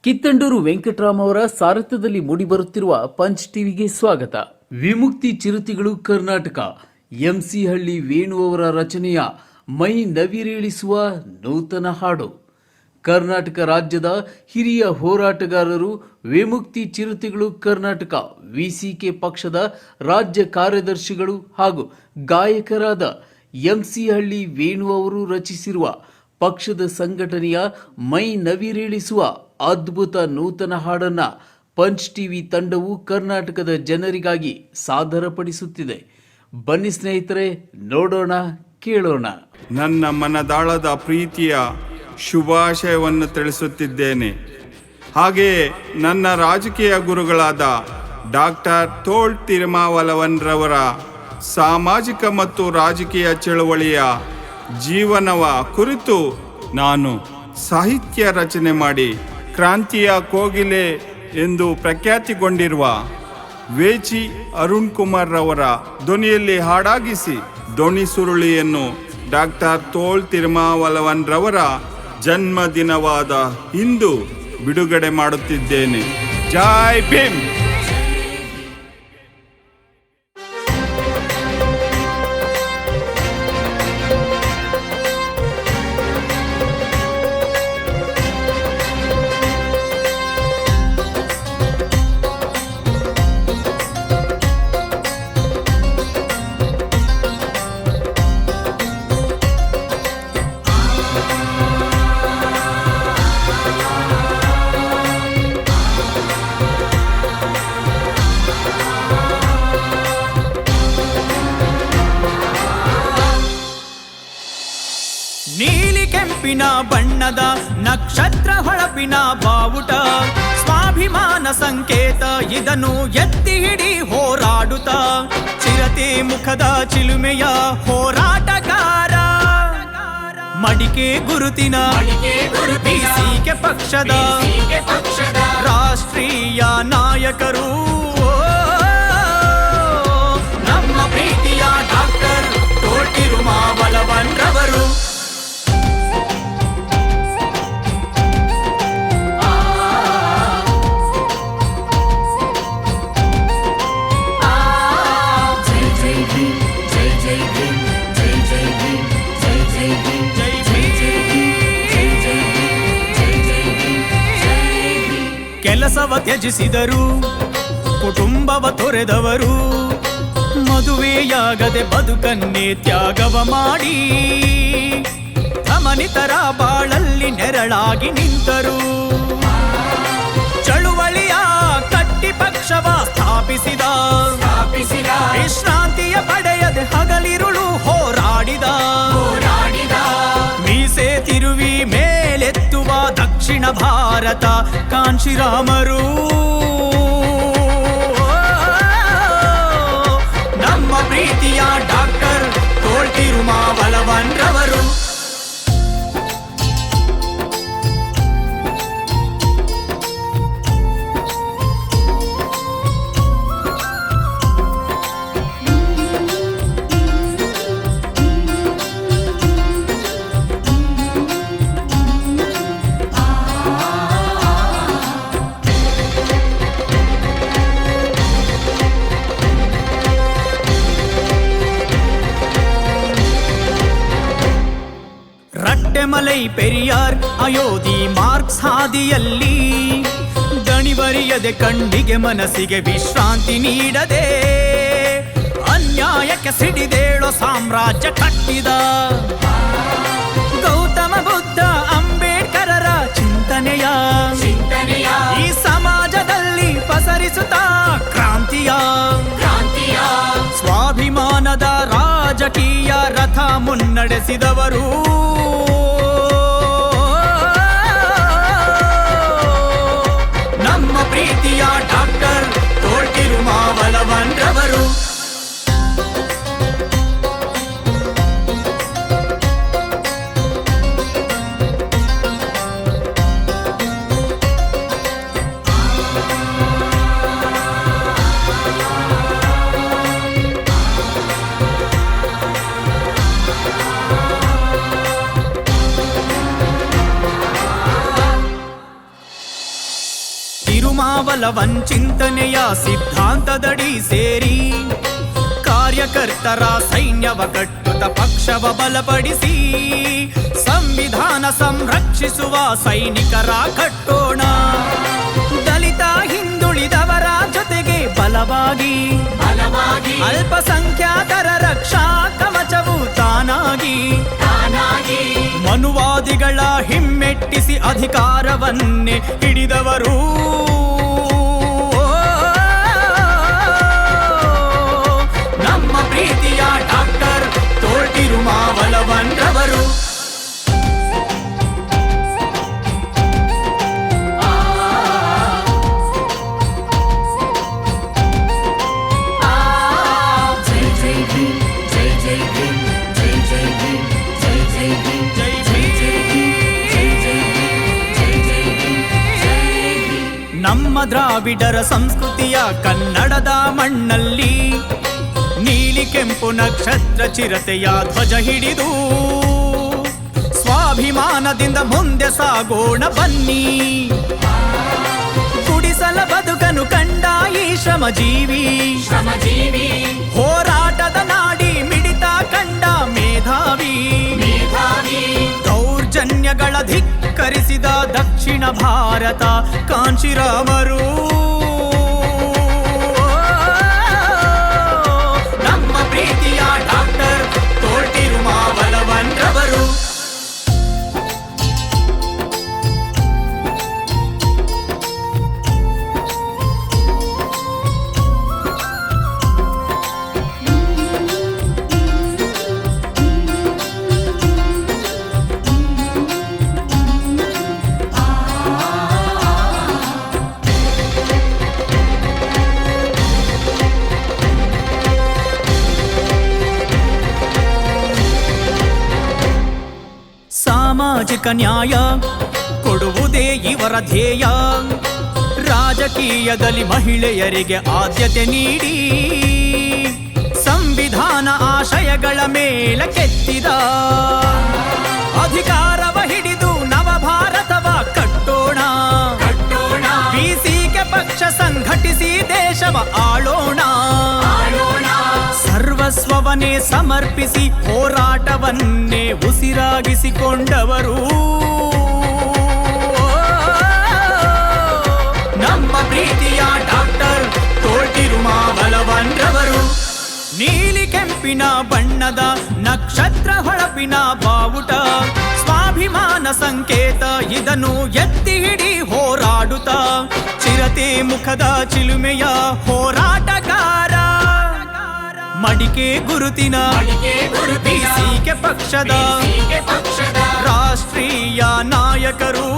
ಕಿತ್ತಂಡೂರು ವೆಂಕಟರಾಮ್ ಅವರ ಸಾರಥ್ಯದಲ್ಲಿ ಮೂಡಿಬರುತ್ತಿರುವ ಪಂಚ್ ಟಿವಿಗೆ ಸ್ವಾಗತ. ವಿಮುಕ್ತಿ ಚಿರತೆಗಳು ಕರ್ನಾಟಕ. ಎಂಸಿ ಹಳ್ಳಿ ವೇಣು ಅವರ ರಚನೆಯ ಮೈ ನವಿರೇಳಿಸುವ ನೂತನ ಹಾಡು. ಕರ್ನಾಟಕ ರಾಜ್ಯದ ಹಿರಿಯ ಹೋರಾಟಗಾರರು, ವಿಮುಕ್ತಿ ಚಿರತೆಗಳು ಕರ್ನಾಟಕ ವಿಸಿಕೆ ಪಕ್ಷದ ರಾಜ್ಯ ಕಾರ್ಯದರ್ಶಿಗಳು ಹಾಗೂ ಗಾಯಕರಾದ ಎಂಸಿ ಹಳ್ಳಿ ವೇಣು ಅವರು ರಚಿಸಿರುವ ಪಕ್ಷದ ಸಂಘಟನೆಯ ಮೈ ನವಿರೇಳಿಸುವ ಅದ್ಭುತ ನೂತನ ಹಾಡನ್ನ ಪಂಚ್ ಟಿವಿ ತಂಡವು ಕರ್ನಾಟಕದ ಜನರಿಗಾಗಿ ಸಾದರಪಡಿಸುತ್ತಿದೆ. ಬನ್ನಿ ಸ್ನೇಹಿತರೆ, ನೋಡೋಣ, ಕೇಳೋಣ. ನನ್ನ ಮನದಾಳದ ಪ್ರೀತಿಯ ಶುಭಾಶಯವನ್ನು ತಿಳಿಸುತ್ತಿದ್ದೇನೆ. ಹಾಗೆಯೇ ನನ್ನ ರಾಜಕೀಯ ಗುರುಗಳಾದ ಡಾಕ್ಟರ್ ತೋಳ್ ತಿರುಮಾವಲವನ್ರವರ ಸಾಮಾಜಿಕ ಮತ್ತು ರಾಜಕೀಯ ಚಳವಳಿಯ ಜೀವನವ ಕುರಿತು ನಾನು ಸಾಹಿತ್ಯ ರಚನೆ ಮಾಡಿ ಕ್ರಾಂತಿಯ ಕೋಗಿಲೆ ಎಂದು ಪ್ರಖ್ಯಾತಿಗೊಂಡಿರುವ ವೇಚಿ ಅರುಣ್ ಕುಮಾರ್ ರವರ ಧ್ವನಿಯಲ್ಲಿ ಹಾಡಾಗಿಸಿ ಧ್ವನಿ ಸುರುಳಿಯನ್ನು ಡಾಕ್ಟರ್ ತೋಳ್ ತಿರುಮಾವಲವನ್ರವರ ಜನ್ಮದಿನವಾದ ಇಂದು ಬಿಡುಗಡೆ ಮಾಡುತ್ತಿದ್ದೇನೆ. ಜೈ ಭೀಮ್. ನೀಲಿ ಕೆಂಪಿನ ಬಣ್ಣದ ನಕ್ಷತ್ರ ಹೊಳಪಿನ ಬಾವುಟ, ಸ್ವಾಭಿಮಾನ ಸಂಕೇತ ಇದನ್ನು ಎತ್ತಿ ಹಿಡಿ ಹೋರಾಡುತ್ತ, ಚಿರತೆ ಮುಖದ ಚಿಲುಮೆಯ ಹೋರಾಟಗಾರ, ಮಡಿಕೆ ಗುರುತಿನ ಬಿಸಿಕೆ ಪಕ್ಷದ ರಾಷ್ಟ್ರೀಯ ನಾಯಕರು, ನಮ್ಮ ಪ್ರೀತಿಯ ಡಾಕ್ಟರ್ ತೋಳ್ ತಿರುಮಾವಲವನ್ರವರು. ಕೆಲಸವ ತ್ಯಜಿಸಿದರು, ಕುಟುಂಬವ ತೊರೆದವರು, ಮದುವೆಯಾಗದೆ ಬದುಕನ್ನೇ ತ್ಯಾಗವ ಮಾಡಿ ಅಮನಿತರ ಬಾಳಲ್ಲಿ ನೆರಳಾಗಿ ನಿಂತರು. ಚಳುವಳಿಯ ಕಟ್ಟಿ ಪಕ್ಷವ ಸ್ಥಾಪಿಸಿದ, ವಿಶ್ರಾಂತಿಯ ಪಡೆಯದೆ ಹಗಲಿರುಳು ಹೋರಾಡಿದ, ಮೀಸೆ ತಿರುವಿ ಮೇಲೆತ್ತುವ ದಕ್ಷಿಣ ಭಾರತ ಕಾಂಶಿರಾಮರು, ನಮ್ಮ ಪ್ರೀತಿಯ ಡಾಕ್ಟರ್ ತೋಳ್ ತಿರುಮಾವಲವನ್ರವರು. ರಟ್ಟೆಮಲೈ ಪೆರಿಯಾರ್ ಅಯೋಧಿ ಮಾರ್ಕ್ಸ್ ಹಾದಿಯಲ್ಲಿ ದಣಿವರಿಯದೆ ಕಣ್ಣಿಗೆ ಮನಸ್ಸಿಗೆ ವಿಶ್ರಾಂತಿ ನೀಡದೆ ಅನ್ಯಾಯಕ್ಕೆ ಸಿಡಿದೇಳೋ ಸಾಮ್ರಾಜ್ಯ ಕಟ್ಟಿದ ಗೌತಮ ಬುದ್ಧ ಅಂಬೇಡ್ಕರರ ಚಿಂತನೆಯ ಈ ಸಮಾಜದಲ್ಲಿ ಪಸರಿಸುತ್ತಾ ಕ್ರಾಂತಿಯ ಸ್ವಾಭಿಮಾನದ ರಾಜಕೀಯ ರಥ ಮುನ್ನಡೆಸಿದವರು, ನಮ್ಮ ಪ್ರೀತಿಯ ಡಾಕ್ಟರ್ ತೋಳ್ ತಿರುಮಾವಲವನ್ರವರು. ಬಲವನ್ ಚಿಂತನೆಯ ಸಿದ್ಧಾಂತದಡಿ ಸೇರಿ ಕಾರ್ಯಕರ್ತರ ಸೈನ್ಯವ ಕಟ್ಟುತ್ತ ಪಕ್ಷವ ಬಲಪಡಿಸಿ ಸಂವಿಧಾನ ಸಂರಕ್ಷಿಸುವ ಸೈನಿಕರ ಕಟ್ಟೋಣ. ದಲಿತ ಹಿಂದುಳಿದವರ ಜೊತೆಗೆ ಬಲವಾಗಿ ಅಲ್ಪಸಂಖ್ಯಾತರ ರಕ್ಷಾ ಕವಚವು ತಾನಾಗಿ ಮನುವಾದಿಗಳ ಹಿಮ್ಮೆಟ್ಟಿಸಿ ಅಧಿಕಾರವನ್ನೇ ಹಿಡಿದವರು. ನಮ್ಮ ಪ್ರೀತಿಯ ಡಾಕ್ಟರ್ ತೋಳ್ತಿರುಮಾವಲವನ್ ರವರು. ನಮ್ಮ ದ್ರಾವಿಡರ ಸಂಸ್ಕೃತಿಯ ಕನ್ನಡದ ಮಣ್ಣಲ್ಲಿ ನೀಲಿ ಕೆಂಪು ನಕ್ಷತ್ರ ಚಿರತೆಯ ಧ್ವಜ ಹಿಡಿದು ಸ್ವಾಭಿಮಾನದಿಂದ ಮುಂದೆ ಸಾಗೋಣ ಬನ್ನಿ. ಗುಡಿಸಲ ಬದುಕನು ಕಂಡ ಈ ಶ್ರಮಜೀವಿ ಹೋರಾಟದ ನಾಡಿ ಮಿಡಿತ ಕಂಡ ಮೇಧಾವಿ. ದೌರ್ಜನ್ಯಗಳ ಧಿಕ್ಕರಿಸಿದ ದಕ್ಷಿಣ ಭಾರತ ಕಾಂಚೀರಾಮರು. ನಮ್ಮ ಪ್ರೀತಿಯ ಡಾಕ್ಟರ್ ತೋಳ್ತಿರುಮಾವಲವನ್ ರವರು. ಸಾಮಾಜಿಕ ನ್ಯಾಯ ಕೊಡುವುದೇ ಇವರ ಧ್ಯೇಯ. ರಾಜಕೀಯದಲ್ಲಿ ಮಹಿಳೆಯರಿಗೆ ಆದ್ಯತೆ ನೀಡಿ ಸಂವಿಧಾನ ಆಶಯಗಳ ಮೇಲೆ ಕೆತ್ತಿದ ಅಧಿಕಾರವ ಹಿಡಿದು ನವಭಾರತವ ಕಟ್ಟೋಣ. ಬಿಸಿಗೆ ಪಕ್ಷ ಸಂಘಟಿಸಿ ದೇಶವ ಆಳೋಣ. ಸರ್ವಸ್ವವನ್ನೇ ಸಮರ್ಪಿಸಿ ಹೋರಾಟವನ್ನೇ ಉಸಿರಾಗಿಸಿಕೊಂಡವರು ನಮ್ಮ ಪ್ರೀತಿಯ ಡಾಕ್ಟರ್ ತೋಳ್ತಿರುಮಾವಲವನ್ ರವರು. ನೀಲಿ ಕೆಂಪಿನ ಬಣ್ಣದ ನಕ್ಷತ್ರ ಹೊಳಪಿನ ಬಾವುಟ ಸ್ವಾಭಿಮಾನ ಸಂಕೇತ. ಇದನ್ನು ಎತ್ತಿ ಹಿಡಿ ಹೋರಾಡುತ್ತ ಚಿರತೆ ಮುಖದ ಚಿಲುಮೆಯ ಹೋರಾಟಗಾರ. ಮಡಿಕೆ ಗುರುತಿನ ಬಿಸಿಗೆ ಪಕ್ಷದ ರಾಷ್ಟ್ರೀಯ ನಾಯಕರು.